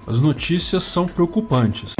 As notícias são preocupantes.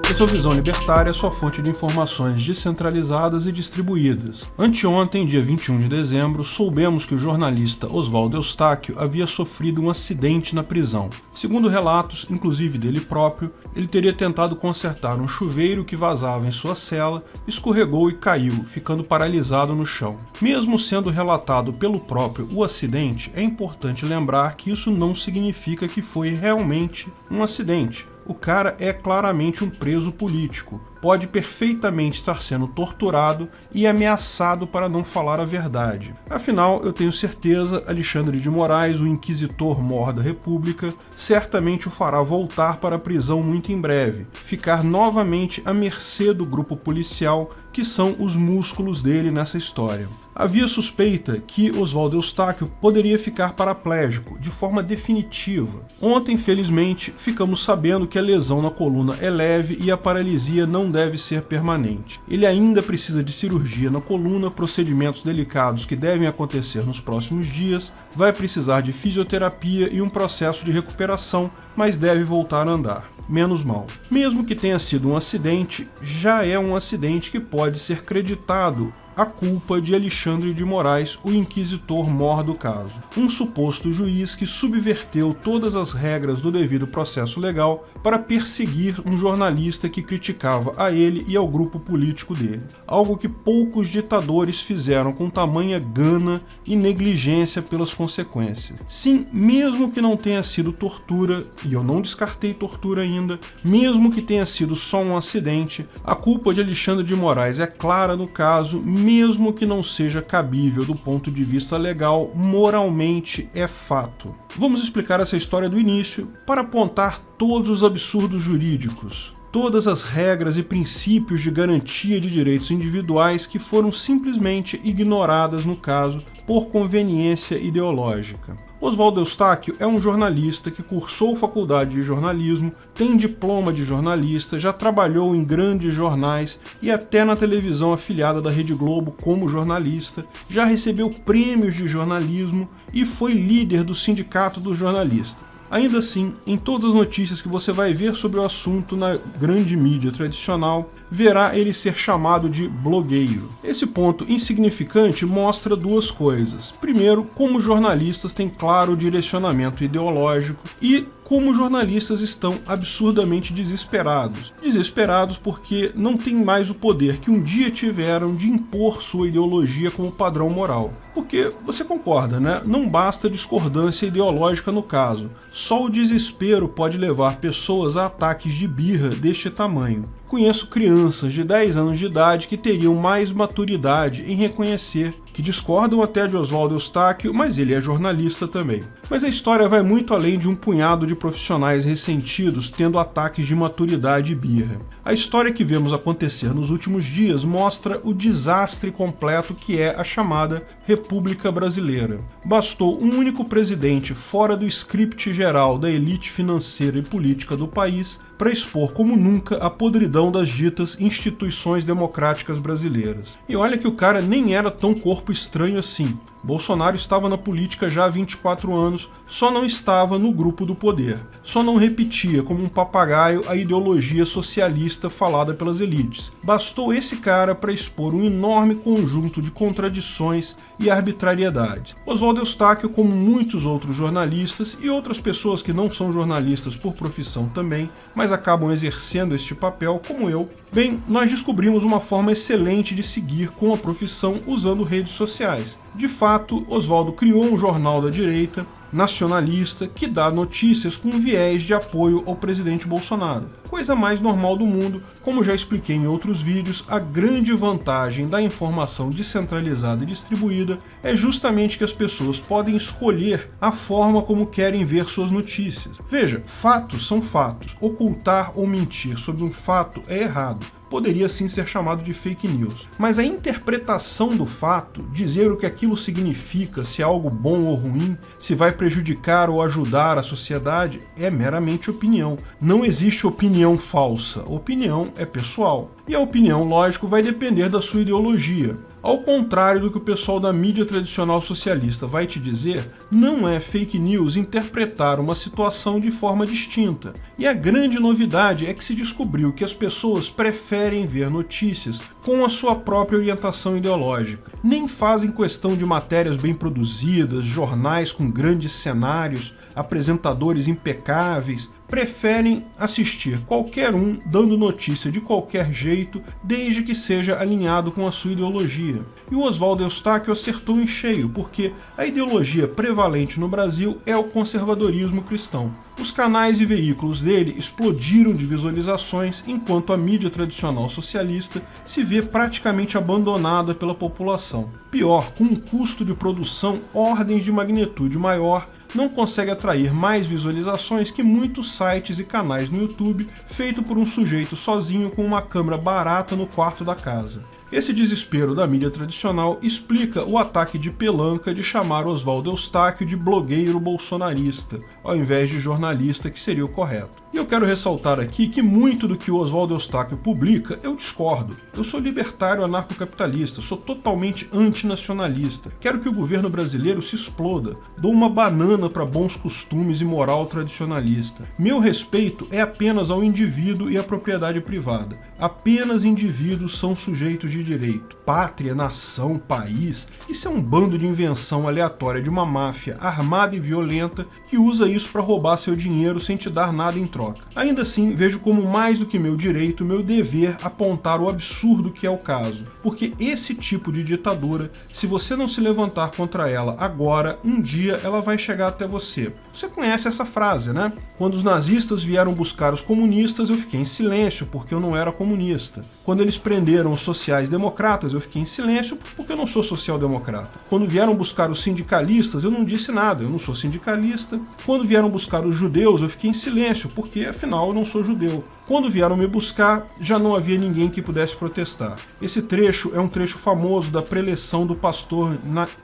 Essa visão libertária é sua fonte de informações descentralizadas e distribuídas. Anteontem, dia 21 de dezembro, soubemos que o jornalista Oswaldo Eustáquio havia sofrido um acidente na prisão. Segundo relatos, inclusive dele próprio, ele teria tentado consertar um chuveiro que vazava em sua cela, escorregou e caiu, ficando paralisado no chão. Mesmo sendo relatado pelo próprio o acidente, é importante lembrar que isso não significa que foi realmente um acidente. O cara é claramente um preso político, pode perfeitamente estar sendo torturado e ameaçado para não falar a verdade. Afinal, eu tenho certeza, Alexandre de Moraes, o inquisitor-mor da República, certamente o fará voltar para a prisão muito em breve, ficar novamente à mercê do grupo policial, que são os músculos dele nessa história. Havia suspeita que Oswaldo Eustáquio poderia ficar paraplégico, de forma definitiva. Ontem, felizmente, ficamos sabendo que a lesão na coluna é leve e a paralisia não deve ser permanente. Ele ainda precisa de cirurgia na coluna, procedimentos delicados que devem acontecer nos próximos dias, vai precisar de fisioterapia e um processo de recuperação, mas deve voltar a andar. Menos mal. Mesmo que tenha sido um acidente, já é um acidente que pode ser creditado a culpa de Alexandre de Moraes, o inquisitor-mor do caso. Um suposto juiz que subverteu todas as regras do devido processo legal para perseguir um jornalista que criticava a ele e ao grupo político dele. Algo que poucos ditadores fizeram com tamanha gana e negligência pelas consequências. Sim, mesmo que não tenha sido tortura, e eu não descartei tortura ainda, mesmo que tenha sido só um acidente, a culpa de Alexandre de Moraes é clara no caso, mesmo que não seja cabível do ponto de vista legal, moralmente é fato. Vamos explicar essa história do início para apontar todos os absurdos jurídicos, todas as regras e princípios de garantia de direitos individuais que foram simplesmente ignoradas no caso por conveniência ideológica. Oswaldo Eustáquio é um jornalista que cursou faculdade de jornalismo, tem diploma de jornalista, já trabalhou em grandes jornais e até na televisão afiliada da Rede Globo como jornalista, já recebeu prêmios de jornalismo e foi líder do Sindicato dos Jornalistas. Ainda assim, em todas as notícias que você vai ver sobre o assunto na grande mídia tradicional, verá ele ser chamado de blogueiro. Esse ponto insignificante mostra duas coisas. Primeiro, como jornalistas têm claro direcionamento ideológico e como jornalistas estão absurdamente desesperados. Desesperados porque não têm mais o poder que um dia tiveram de impor sua ideologia como padrão moral. Porque, você concorda, né? Não basta discordância ideológica no caso. Só o desespero pode levar pessoas a ataques de birra deste tamanho. Conheço crianças de 10 anos de idade que teriam mais maturidade em reconhecer que discordam até de Oswaldo Eustáquio, mas ele é jornalista também. Mas a história vai muito além de um punhado de profissionais ressentidos tendo ataques de maturidade e birra. A história que vemos acontecer nos últimos dias mostra o desastre completo que é a chamada República Brasileira. Bastou um único presidente fora do script geral da elite financeira e política do país para expor como nunca a podridão das ditas instituições democráticas brasileiras. E olha que o cara nem era tão corpo estranho assim. Bolsonaro estava na política já há 24 anos, só não estava no grupo do poder. Só não repetia como um papagaio a ideologia socialista falada pelas elites. Bastou esse cara para expor um enorme conjunto de contradições e arbitrariedades. Oswaldo Eustáquio, como muitos outros jornalistas e outras pessoas que não são jornalistas por profissão também, mas acabam exercendo este papel, como eu, bem, nós descobrimos uma forma excelente de seguir com a profissão usando redes sociais. De fato, Oswaldo criou um jornal da direita, nacionalista, que dá notícias com viés de apoio ao presidente Bolsonaro. Coisa mais normal do mundo, como já expliquei em outros vídeos, a grande vantagem da informação descentralizada e distribuída é justamente que as pessoas podem escolher a forma como querem ver suas notícias. Veja, fatos são fatos. Ocultar ou mentir sobre um fato é errado. Poderia sim ser chamado de fake news. Mas a interpretação do fato, dizer o que aquilo significa, se é algo bom ou ruim, se vai prejudicar ou ajudar a sociedade, é meramente opinião. Não existe opinião falsa. Opinião é pessoal. E a opinião, lógico, vai depender da sua ideologia. Ao contrário do que o pessoal da mídia tradicional socialista vai te dizer, não é fake news interpretar uma situação de forma distinta. E a grande novidade é que se descobriu que as pessoas preferem ver notícias com a sua própria orientação ideológica. Nem fazem questão de matérias bem produzidas, jornais com grandes cenários, apresentadores impecáveis. Preferem assistir qualquer um dando notícia de qualquer jeito, desde que seja alinhado com a sua ideologia. E o Oswaldo Eustáquio acertou em cheio, porque a ideologia prevalente no Brasil é o conservadorismo cristão. Os canais e veículos dele explodiram de visualizações, enquanto a mídia tradicional socialista se vê praticamente abandonada pela população. Pior, com um custo de produção ordens de magnitude maior, não consegue atrair mais visualizações que muitos sites e canais no YouTube feito por um sujeito sozinho com uma câmera barata no quarto da casa. Esse desespero da mídia tradicional explica o ataque de pelanca de chamar Oswaldo Eustáquio de blogueiro bolsonarista, ao invés de jornalista, que seria o correto. E eu quero ressaltar aqui que muito do que o Oswaldo Eustáquio publica eu discordo. Eu sou libertário anarcocapitalista, sou totalmente antinacionalista. Quero que o governo brasileiro se exploda. Dou uma banana para bons costumes e moral tradicionalista. Meu respeito é apenas ao indivíduo e à propriedade privada. Apenas indivíduos são sujeitos de direito. Pátria, nação, país, isso é um bando de invenção aleatória de uma máfia armada e violenta que usa isso para roubar seu dinheiro sem te dar nada em troca. Ainda assim, vejo como mais do que meu direito, meu dever apontar o absurdo que é o caso, porque esse tipo de ditadura, se você não se levantar contra ela agora, um dia ela vai chegar até você. Você conhece essa frase, né? Quando os nazistas vieram buscar os comunistas, eu fiquei em silêncio porque eu não era comunista. Quando eles prenderam os sociais-democratas, eu fiquei em silêncio porque eu não sou social-democrata. Quando vieram buscar os sindicalistas, eu não disse nada, eu não sou sindicalista. Quando vieram buscar os judeus, eu fiquei em silêncio porque, afinal, eu não sou judeu. Quando vieram me buscar, já não havia ninguém que pudesse protestar. Esse trecho é um trecho famoso da preleção do pastor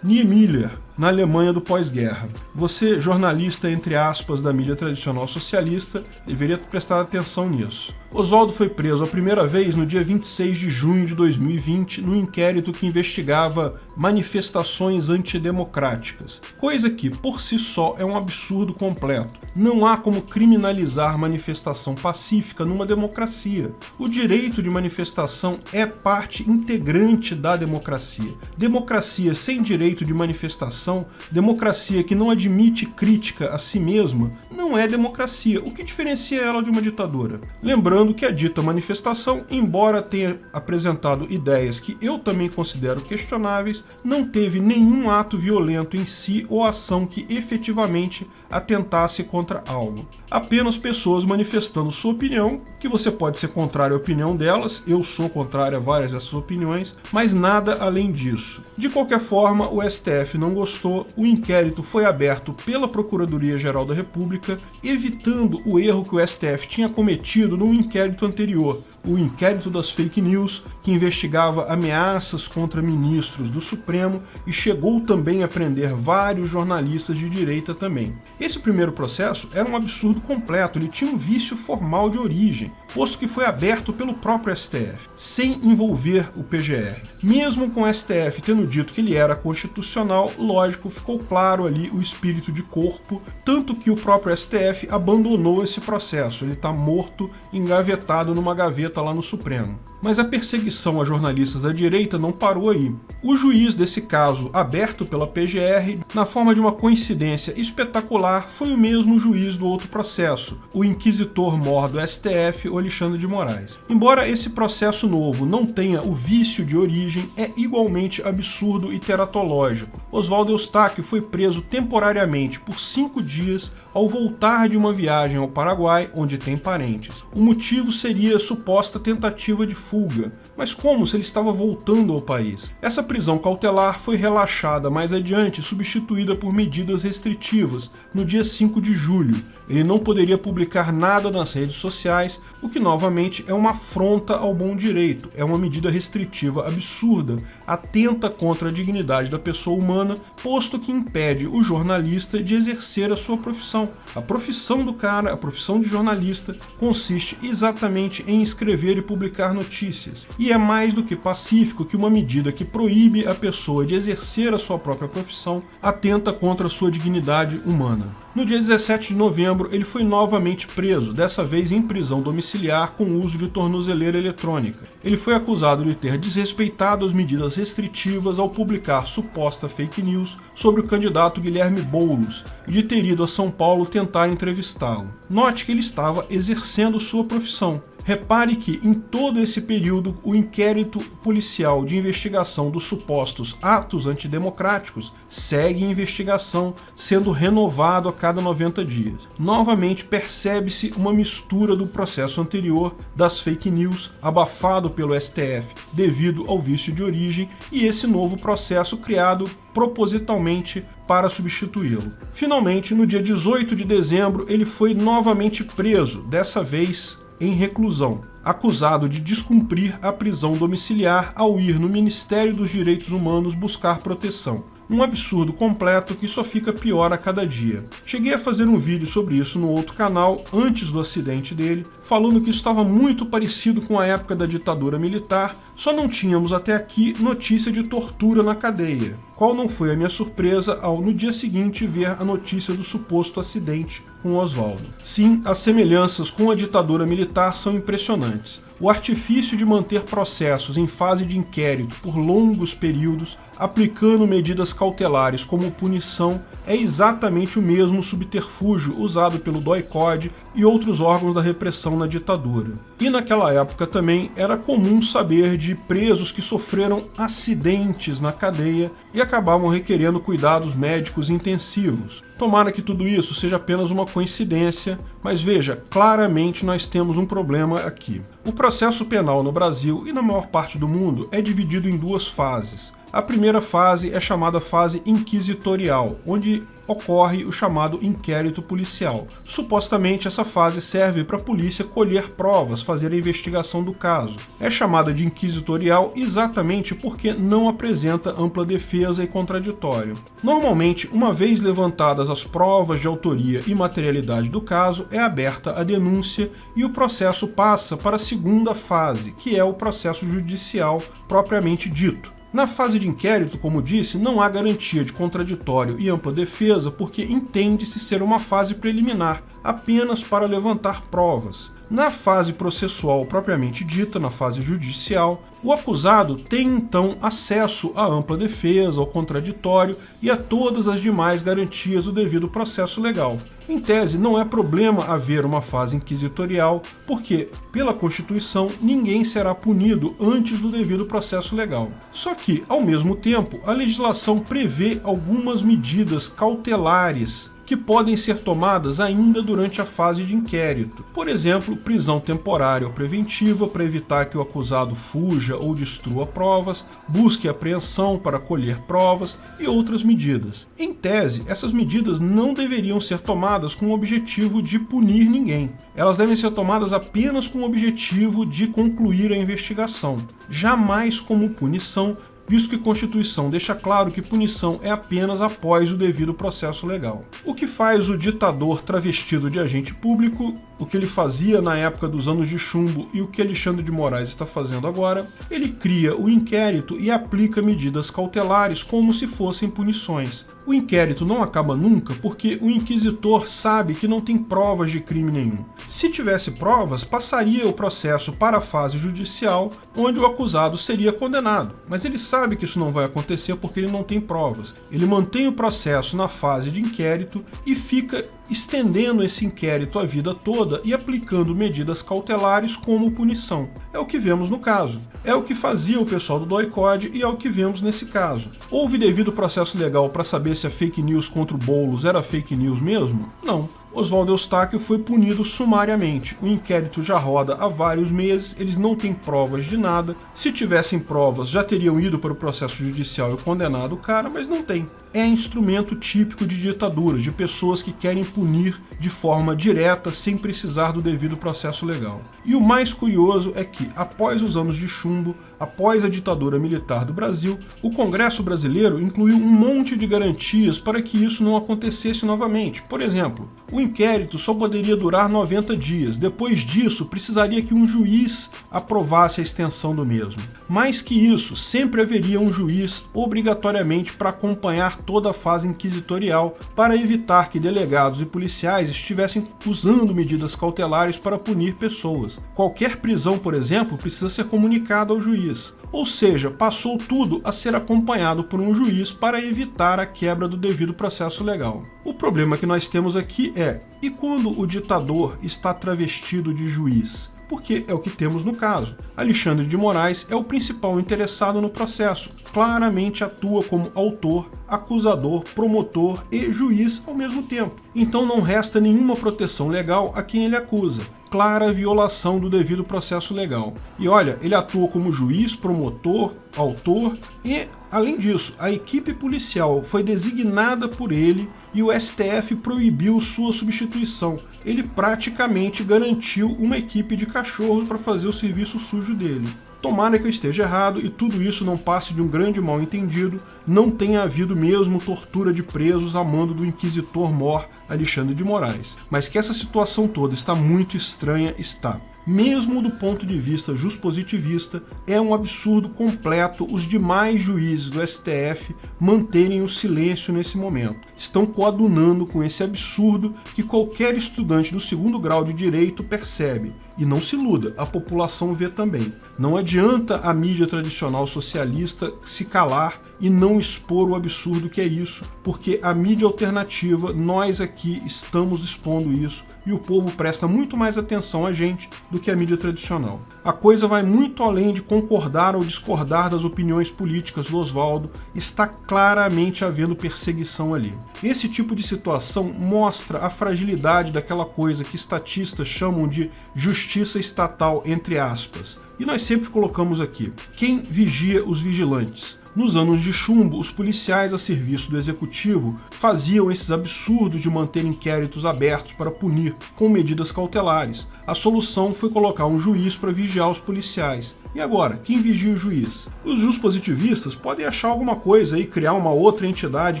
Niemöller, na Alemanha do pós-guerra. Você, jornalista, entre aspas, da mídia tradicional socialista, deveria prestar atenção nisso. Oswaldo foi preso a primeira vez no dia 26 de junho de 2020, no inquérito que investigava manifestações antidemocráticas, coisa que, por si só, é um absurdo completo. Não há como criminalizar manifestação pacífica numa democracia. O direito de manifestação é parte integrante da democracia. Democracia sem direito de manifestação, democracia que não admite crítica a si mesma, não é democracia. O que diferencia ela de uma ditadura? Lembrando que a dita manifestação, embora tenha apresentado ideias que eu também considero questionáveis, não teve nenhum ato violento em si ou ação que efetivamente atentasse contra algo. Apenas pessoas manifestando sua opinião, que você pode ser contrário à opinião delas, eu sou contrário a várias dessas opiniões, mas nada além disso. De qualquer forma, o STF não gostou, o inquérito foi aberto pela Procuradoria-Geral da República, evitando o erro que o STF tinha cometido no inquérito anterior, o inquérito das fake news, que investigava ameaças contra ministros do Supremo e chegou também a prender vários jornalistas de direita também. Esse primeiro processo era um absurdo completo, ele tinha um vício formal de origem, posto que foi aberto pelo próprio STF, sem envolver o PGR. Mesmo com o STF tendo dito que ele era constitucional, lógico, ficou claro ali o espírito de corpo, tanto que o próprio STF abandonou esse processo, ele está morto, engavetado numa gaveta lá no Supremo. Mas a perseguição a jornalistas da direita não parou aí. O juiz desse caso, aberto pela PGR, na forma de uma coincidência espetacular, foi o mesmo juiz do outro processo, o inquisitor-mor do STF, o Alexandre de Moraes. Embora esse processo novo não tenha o vício de origem, é igualmente absurdo e teratológico. Oswaldo Eustáquio foi preso temporariamente por 5 dias ao voltar de uma viagem ao Paraguai, onde tem parentes. O motivo seria suposta tentativa de fuga, mas como se ele estava voltando ao país? Essa prisão cautelar foi relaxada mais adiante, substituída por medidas restritivas, no dia 5 de julho. Ele não poderia publicar nada nas redes sociais, o que novamente é uma afronta ao bom direito, é uma medida restritiva absurda, atenta contra a dignidade da pessoa humana, posto que impede o jornalista de exercer a sua profissão. A profissão do cara, a profissão de jornalista, consiste exatamente em escrever e publicar notícias, e é mais do que pacífico que uma medida que proíbe a pessoa de exercer a sua própria profissão atenta contra a sua dignidade humana. No dia 17 de novembro, ele foi novamente preso, dessa vez em prisão domiciliar com uso de tornozeleira eletrônica. Ele foi acusado de ter desrespeitado as medidas restritivas ao publicar suposta fake news sobre o candidato Guilherme Boulos e de ter ido a São Paulo tentar entrevistá-lo. Note que ele estava exercendo sua profissão. Repare que, em todo esse período, o inquérito policial de investigação dos supostos atos antidemocráticos segue em investigação, sendo renovado a cada 90 dias. Novamente, percebe-se uma mistura do processo anterior, das fake news, abafado pelo STF devido ao vício de origem, e esse novo processo criado propositalmente para substituí-lo. Finalmente, no dia 18 de dezembro, ele foi novamente preso, dessa vez em reclusão, acusado de descumprir a prisão domiciliar ao ir no Ministério dos Direitos Humanos buscar proteção. Um absurdo completo que só fica pior a cada dia. Cheguei a fazer um vídeo sobre isso no outro canal, antes do acidente dele, falando que isso estava muito parecido com a época da ditadura militar, só não tínhamos até aqui notícia de tortura na cadeia. Qual não foi a minha surpresa ao, no dia seguinte, ver a notícia do suposto acidente com Oswaldo. Sim, as semelhanças com a ditadura militar são impressionantes. O artifício de manter processos em fase de inquérito por longos períodos, aplicando medidas cautelares como punição, é exatamente o mesmo subterfúgio usado pelo DOI-CODE e outros órgãos da repressão na ditadura. E naquela época também era comum saber de presos que sofreram acidentes na cadeia e acabavam requerendo cuidados médicos intensivos. Tomara que tudo isso seja apenas uma coincidência, mas veja, claramente nós temos um problema aqui. O processo penal no Brasil e na maior parte do mundo é dividido em duas fases. A primeira fase é chamada fase inquisitorial, onde ocorre o chamado inquérito policial. Supostamente essa fase serve para a polícia colher provas, fazer a investigação do caso. É chamada de inquisitorial exatamente porque não apresenta ampla defesa e contraditório. Normalmente, uma vez levantadas as provas de autoria e materialidade do caso, é aberta a denúncia e o processo passa para a segunda fase, que é o processo judicial propriamente dito. Na fase de inquérito, como disse, não há garantia de contraditório e ampla defesa porque entende-se ser uma fase preliminar, apenas para levantar provas. Na fase processual propriamente dita, na fase judicial, o acusado tem então acesso à ampla defesa, ao contraditório e a todas as demais garantias do devido processo legal. Em tese, não é problema haver uma fase inquisitorial, porque, pela Constituição, ninguém será punido antes do devido processo legal. Só que, ao mesmo tempo, a legislação prevê algumas medidas cautelares que podem ser tomadas ainda durante a fase de inquérito. Por exemplo, prisão temporária ou preventiva para evitar que o acusado fuja ou destrua provas, busque apreensão para colher provas e outras medidas. Em tese, essas medidas não deveriam ser tomadas com o objetivo de punir ninguém. Elas devem ser tomadas apenas com o objetivo de concluir a investigação, jamais como punição, visto que a Constituição deixa claro que punição é apenas após o devido processo legal. O que faz o ditador travestido de agente público, o que ele fazia na época dos anos de chumbo e o que Alexandre de Moraes está fazendo agora, ele cria o inquérito e aplica medidas cautelares como se fossem punições. O inquérito não acaba nunca porque o inquisitor sabe que não tem provas de crime nenhum. Se tivesse provas, passaria o processo para a fase judicial, onde o acusado seria condenado. Mas ele sabe que isso não vai acontecer porque ele não tem provas. Ele mantém o processo na fase de inquérito e fica estendendo esse inquérito a vida toda e aplicando medidas cautelares como punição. É o que vemos no caso. É o que fazia o pessoal do DOI-CODE e é o que vemos nesse caso. Houve devido processo legal para saber se a fake news contra o Boulos era fake news mesmo? Não. Oswaldo Eustáquio foi punido sumariamente. O inquérito já roda há vários meses, eles não têm provas de nada. Se tivessem provas, já teriam ido para o processo judicial e condenado o cara, mas não tem. é instrumento típico de ditadura, de pessoas que querem punir de forma direta, sem precisar do devido processo legal. E o mais curioso é que, após os anos de chumbo, após a ditadura militar do Brasil, o Congresso brasileiro incluiu um monte de garantias para que isso não acontecesse novamente. Por exemplo, o inquérito só poderia durar 90 dias. Depois disso, precisaria que um juiz aprovasse a extensão do mesmo. Mais que isso, sempre haveria um juiz obrigatoriamente para acompanhar toda a fase inquisitorial, para evitar que delegados e policiais estivessem usando medidas cautelares para punir pessoas. Qualquer prisão, por exemplo, precisa ser comunicada ao juiz. Ou seja, passou tudo a ser acompanhado por um juiz para evitar a quebra do devido processo legal. O problema que nós temos aqui é, e quando o ditador está travestido de juiz? Porque é o que temos no caso. Alexandre de Moraes é o principal interessado no processo, claramente atua como autor, acusador, promotor e juiz ao mesmo tempo. Então não resta nenhuma proteção legal a quem ele acusa. Clara violação do devido processo legal. E olha, ele atua como juiz, promotor, autor e, além disso, a equipe policial foi designada por ele e o STF proibiu sua substituição. Ele praticamente garantiu uma equipe de cachorros para fazer o serviço sujo dele. Tomara que eu esteja errado e tudo isso não passe de um grande mal-entendido, não tenha havido mesmo tortura de presos a mando do inquisitor-mor Alexandre de Moraes. Mas que essa situação toda está muito estranha, está. Mesmo do ponto de vista juspositivista, é um absurdo completo os demais juízes do STF manterem o silêncio nesse momento. Estão coadunando com esse absurdo que qualquer estudante do segundo grau de direito percebe. E não se iluda, a população vê também. Não adianta a mídia tradicional socialista se calar e não expor o absurdo que é isso, porque a mídia alternativa, nós aqui estamos expondo isso e o povo presta muito mais atenção a gente do que a mídia tradicional. A coisa vai muito além de concordar ou discordar das opiniões políticas do Oswaldo, está claramente havendo perseguição ali. Esse tipo de situação mostra a fragilidade daquela coisa que estatistas chamam de justiça estatal, entre aspas. E nós sempre colocamos aqui, quem vigia os vigilantes? Nos anos de chumbo, os policiais a serviço do executivo faziam esses absurdos de manter inquéritos abertos para punir com medidas cautelares. A solução foi colocar um juiz para vigiar os policiais. E agora, quem vigia o juiz? Os juspositivistas podem achar alguma coisa e criar uma outra entidade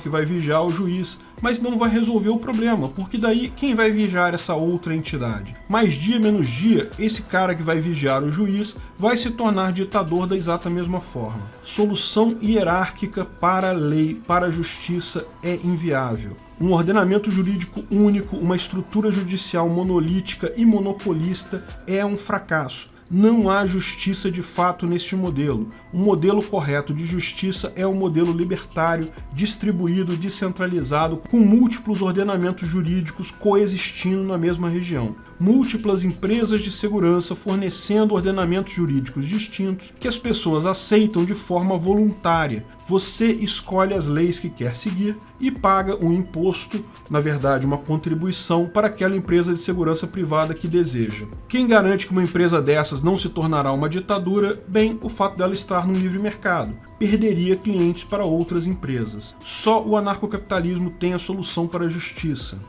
que vai vigiar o juiz, mas não vai resolver o problema, porque daí quem vai vigiar essa outra entidade? Mais dia menos dia, esse cara que vai vigiar o juiz vai se tornar ditador da exata mesma forma. Solução hierárquica para a lei, para a justiça é inviável. Um ordenamento jurídico único, uma estrutura judicial monolítica e monopolista é um fracasso. Não há justiça de fato neste modelo. O modelo correto de justiça é o modelo libertário, distribuído, descentralizado, com múltiplos ordenamentos jurídicos coexistindo na mesma região. Múltiplas empresas de segurança fornecendo ordenamentos jurídicos distintos que as pessoas aceitam de forma voluntária. Você escolhe as leis que quer seguir e paga um imposto, na verdade uma contribuição, para aquela empresa de segurança privada que deseja. Quem garante que uma empresa dessas não se tornará uma ditadura? Bem, o fato dela estar no livre mercado. Perderia clientes para outras empresas. Só o anarcocapitalismo tem a solução para a justiça.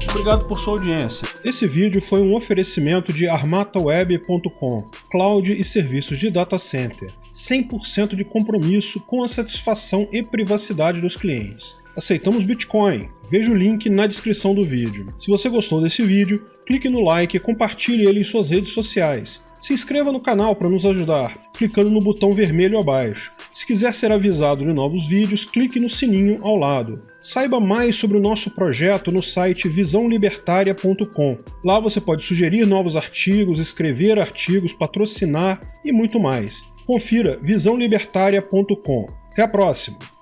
Obrigado por sua audiência. Esse vídeo foi um oferecimento de armataweb.com, cloud e serviços de data center. 100% de compromisso com a satisfação e privacidade dos clientes. Aceitamos Bitcoin. Veja o link na descrição do vídeo. Se você gostou desse vídeo, clique no like e compartilhe ele em suas redes sociais. Se inscreva no canal para nos ajudar, clicando no botão vermelho abaixo. Se quiser ser avisado de novos vídeos, clique no sininho ao lado. Saiba mais sobre o nosso projeto no site visãolibertaria.com. Lá você pode sugerir novos artigos, escrever artigos, patrocinar e muito mais. Confira visãolibertaria.com. Até a próxima!